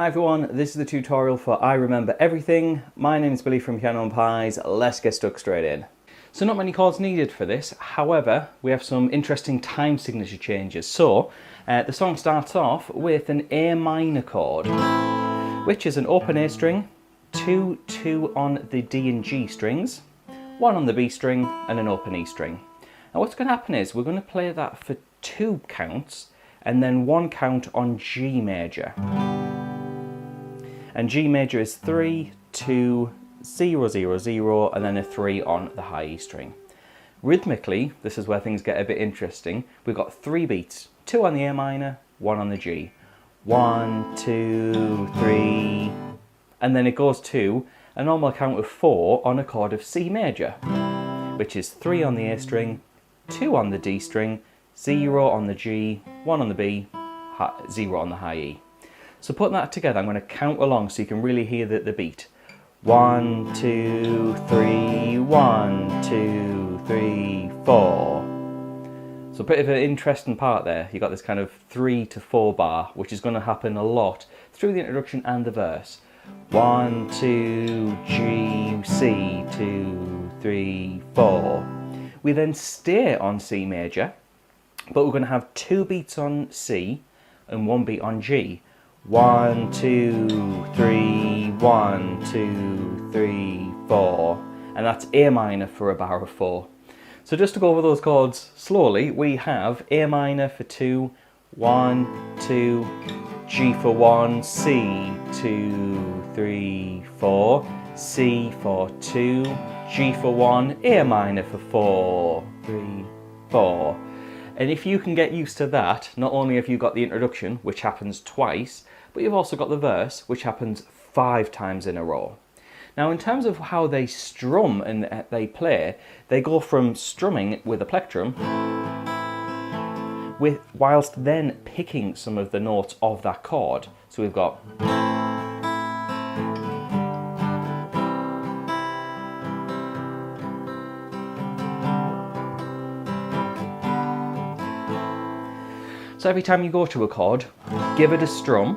Hi everyone, this is the tutorial for I Remember Everything. My name is Billy from Piano and Pies. Let's get stuck straight in. So not many chords needed for this, however we have some interesting time signature changes. So the song starts off with an A minor chord, which is an open A string, 2 on the D and G strings, 1 on the B string and an open E string. Now what's going to happen is we're going to play that for 2 counts and then 1 count on G major. And G major is 3, 2, 0, 0, 0, and then a 3 on the high E string. Rhythmically, this is where things get a bit interesting. We've got 3 beats, 2 on the A minor, 1 on the G. 1, 2, 3, and then it goes to a normal count of 4 on a chord of C major, which is 3 on the A string, 2 on the D string, 0 on the G, 1 on the B, 0 on the high E. So putting that together, I'm going to count along so you can really hear the beat. 1, 2, 3, 1, 2, 3, 4. So a bit of an interesting part there. You've got this kind of 3 to 4 bar, which is going to happen a lot through the introduction and the verse. 1, 2, G, C, 2, 3, 4. We then stay on C major, but we're going to have 2 beats on C and 1 beat on G. 1, 2, 3, 1, 2, 3, 4, and that's A minor for a bar of 4. So just to go over those chords slowly, we have A minor for 2, 1, 2, G for 1, C, 2, 3, 4, C for 2, G for 1, A minor for 4, 3, 4. And if you can get used to that, not only have you got the introduction, which happens twice, but you've also got the verse, which happens 5 times in a row. Now in terms of how they strum and they play, they go from strumming with a plectrum, whilst then picking some of the notes of that chord. So we've got... So every time you go to a chord, give it a strum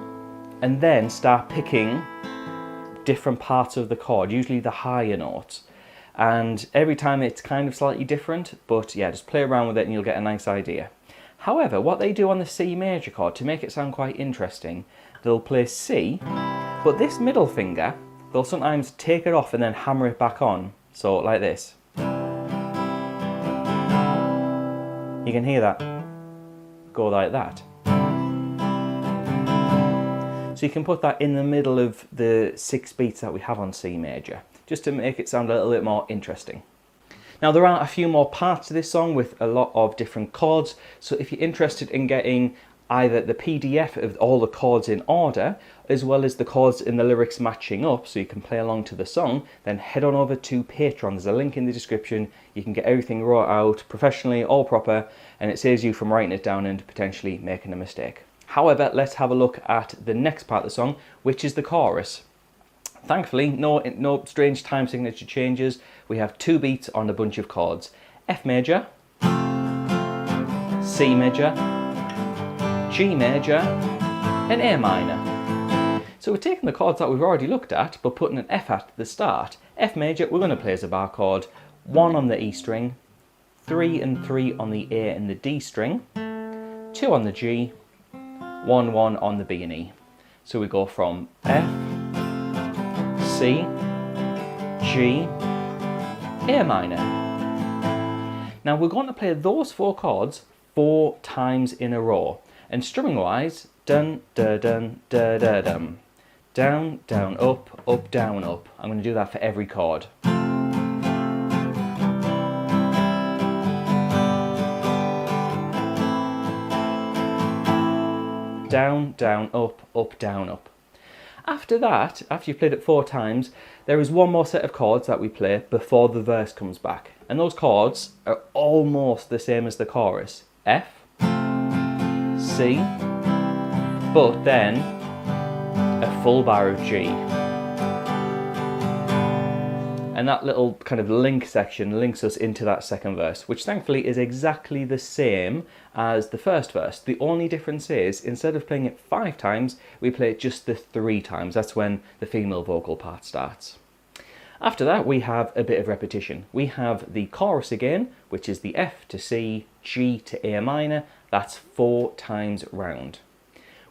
and then start picking different parts of the chord, usually the higher notes. And every time it's kind of slightly different, but yeah, just play around with it and you'll get a nice idea. However, what they do on the C major chord, to make it sound quite interesting, they'll play C, but this middle finger, they'll sometimes take it off and then hammer it back on. So like this. You can hear that. Go like that. So you can put that in the middle of the 6 beats that we have on C major, just to make it sound a little bit more interesting. Now there are a few more parts to this song with a lot of different chords, so if you're interested in getting either the PDF of all the chords in order, as well as the chords in the lyrics matching up so you can play along to the song, then head on over to Patreon. There's a link in the description. You can get everything wrote out professionally, all proper, and it saves you from writing it down and potentially making a mistake. However, let's have a look at the next part of the song, which is the chorus. Thankfully, no strange time signature changes. We have 2 beats on a bunch of chords. F major, C major, G major, and A minor. So we're taking the chords that we've already looked at, but putting an F at the start. F major, we're going to play as a bar chord, 1 on the E string, 3 and 3 on the A and the D string, 2 on the G, 1, 1 on the B and E. So we go from F, C, G, A minor. Now we're going to play those 4 chords 4 times in a row. And strumming wise, dun, da, dun, da, da, dum. Down, down, up, up, down, up. I'm going to do that for every chord. Down, down, up, down, up. After that, after you've played it 4 times, there is one more set of chords that we play before the verse comes back. And those chords are almost the same as the chorus. F, C, but then a full bar of G. And And that little kind of link section links us into that second verse, which thankfully is exactly the same as the first verse. The only difference is, instead of playing it 5 times, we play it just the 3 times. That's when the female vocal part starts. After that, we have a bit of repetition. We have the chorus again, which is the F to C, G to A minor. That's 4 times round.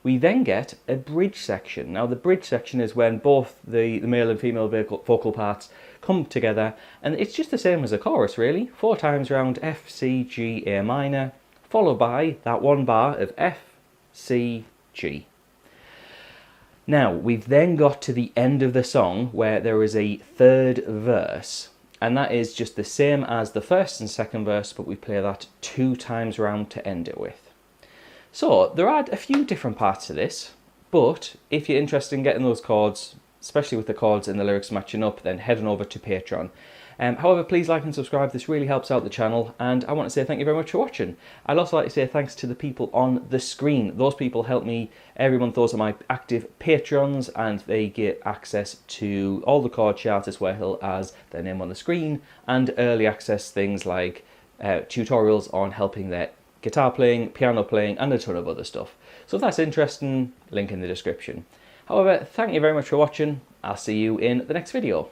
We then get a bridge section. Now, the bridge section is when both the male and female vocal parts come together, and it's just the same as a chorus, really. 4 times round, F, C, G, A minor, followed by that 1 bar of F, C, G. Now, we've then got to the end of the song where there is a third verse, and that is just the same as the first and second verse, but we play that 2 times round to end it with. So, there are a few different parts to this, but if you're interested in getting those chords, especially with the chords and the lyrics matching up, then head on over to Patreon. However, please like and subscribe. This really helps out the channel, and I want to say thank you very much for watching. I'd also like to say thanks to the people on the screen. Those people help me every month. Those are my active patrons, and they get access to all the chord charts as well as their name on the screen, and early access things like tutorials on helping their guitar playing, piano playing, and a ton of other stuff. So if that's interesting, link in the description. However, thank you very much for watching. I'll see you in the next video.